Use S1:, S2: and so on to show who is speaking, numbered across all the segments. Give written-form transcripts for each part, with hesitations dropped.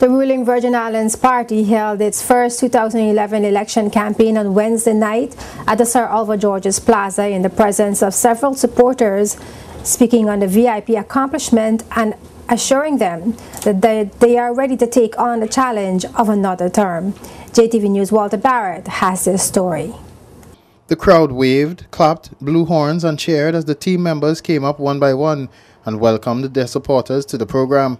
S1: The ruling Virgin Islands Party held its first 2011 election campaign on Wednesday night at the Sir Alva Georges Plaza in the presence of several supporters, speaking on the VIP accomplishment and assuring them that they are ready to take on the challenge of another term. JTV News' Walter Barrett has this story.
S2: The crowd waved, clapped, blew horns and cheered as the team members came up one by one and welcomed their supporters to the program.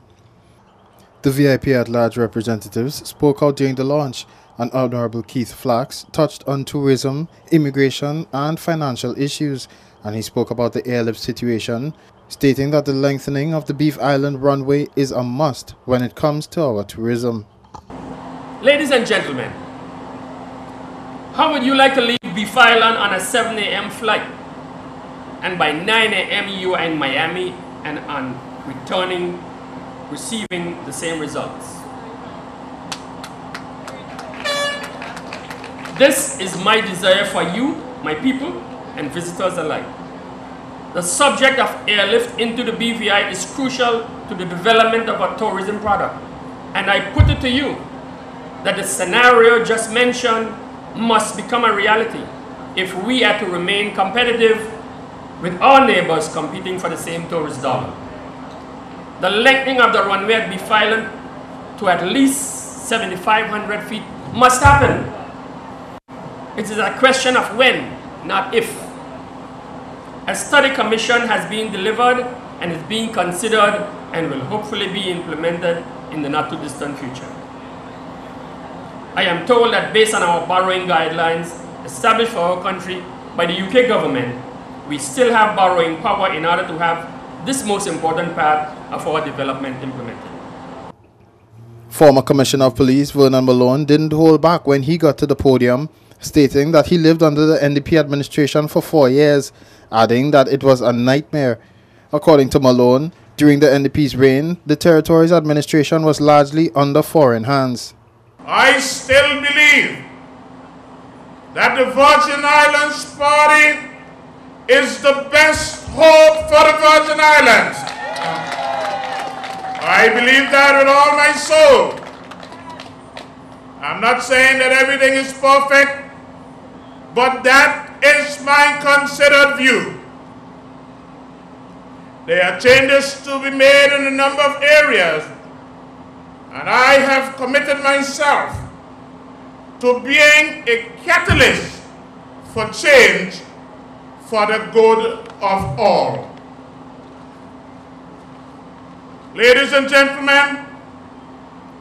S2: The VIP at-large representatives spoke out during the launch, and Honorable Keith Flax touched on tourism, immigration and financial issues, and he spoke about the airlift situation, stating that the lengthening of the Beef Island runway is a must when it comes to our tourism.
S3: Ladies and gentlemen, how would you like to leave Beef Island on a 7 a.m. flight, and by 9 a.m. you are in Miami and on receiving the same results? This is my desire for you, my people, and visitors alike. The subject of airlift into the BVI is crucial to the development of our tourism product, and I put it to you that the scenario just mentioned must become a reality if we are to remain competitive with our neighbors competing for the same tourist dollar. The lengthening of the runway at Beef Island to at least 7,500 feet must happen. It is a question of when, not if. A study commission has been delivered and is being considered and will hopefully be implemented in the not too distant future. I am told that based on our borrowing guidelines established for our country by the UK government, we still have borrowing power in order to have this most important part of our development implemented.
S2: Former Commissioner of Police Vernon Malone didn't hold back when he got to the podium, stating that he lived under the NDP administration for 4 years, adding that it was a nightmare. According to Malone, during the NDP's reign, the territory's administration was largely under foreign hands.
S4: I still believe that the Virgin Islands Party is the best hope for the Virgin Islands. I believe that with all my soul. I'm not saying that everything is perfect, but that is my considered view. There are changes to be made in a number of areas, and I have committed myself to being a catalyst for change for the good of all. Ladies and gentlemen,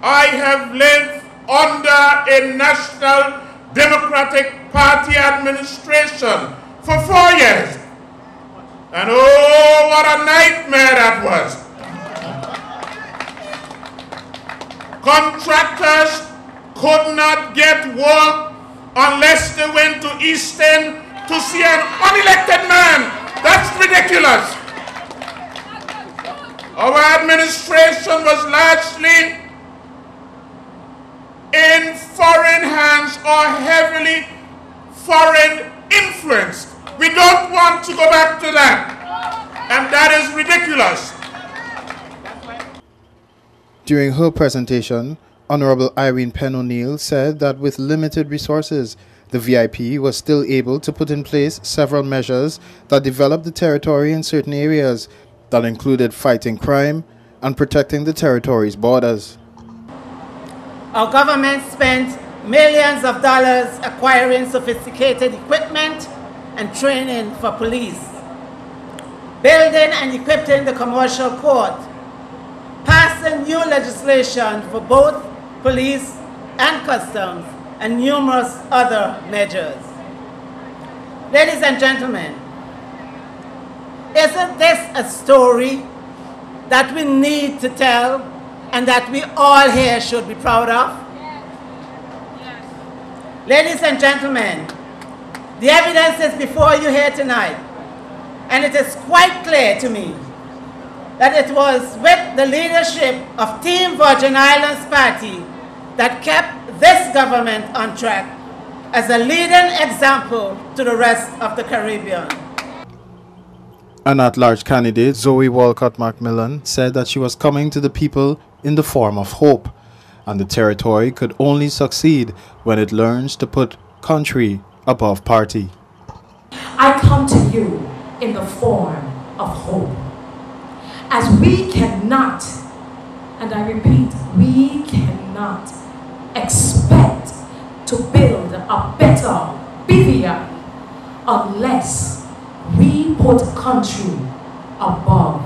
S4: I have lived under a National Democratic Party administration for 4 years. And oh, what a nightmare that was. Contractors could not get work unless they went to Easton to see an unelected man. That's ridiculous. Our administration was largely in foreign hands or heavily foreign influenced. We don't want to go back to that. And that is ridiculous.
S2: During her presentation, Honorable Irene Penn O'Neill said that with limited resources, the VIP was still able to put in place several measures that developed the territory in certain areas that included fighting crime and protecting the territory's borders.
S5: Our government spent millions of dollars acquiring sophisticated equipment and training for police, building and equipping the commercial court, passing new legislation for both police and customs, and numerous other measures. Ladies and gentlemen, isn't this a story that we need to tell and that we all here should be proud of? Ladies and gentlemen, the evidence is before you here tonight, and it is quite clear to me that it was with the leadership of Team Virgin Islands Party that kept this government on track as a leading example to the rest of the Caribbean.
S2: An at-large candidate, Zoe Walcott Macmillan, said that she was coming to the people in the form of hope, and the territory could only succeed when it learns to put country above party.
S6: I come to you in the form of hope, as we cannot, and I repeat, we cannot expect to build a better BVI unless we put country above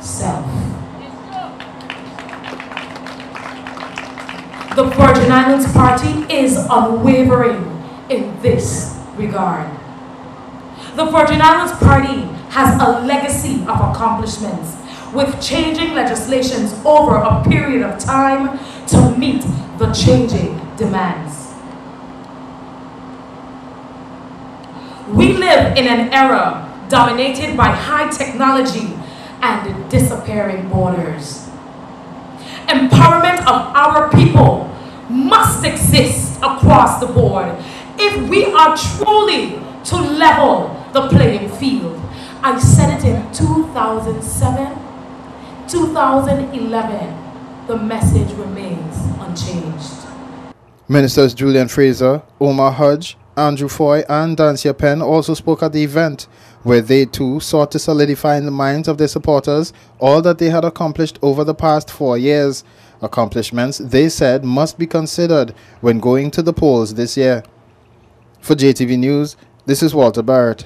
S6: self. The Virgin Islands Party is unwavering in this regard. The Virgin Islands Party has a legacy of accomplishments with changing legislations over a period of time to meet the changing demands. We live in an era dominated by high technology and disappearing borders. Empowerment of our people must exist across the board if we are truly to level the playing field. I said it in 2007, 2011, the message remains unchanged.
S2: Ministers Julian Fraser, Omar Hodge, Andrew Foy and Dancia Penn also spoke at the event, where they too sought to solidify in the minds of their supporters all that they had accomplished over the past 4 years. Accomplishments, they said, must be considered when going to the polls this year. For JTV News, this is Walter Barrett.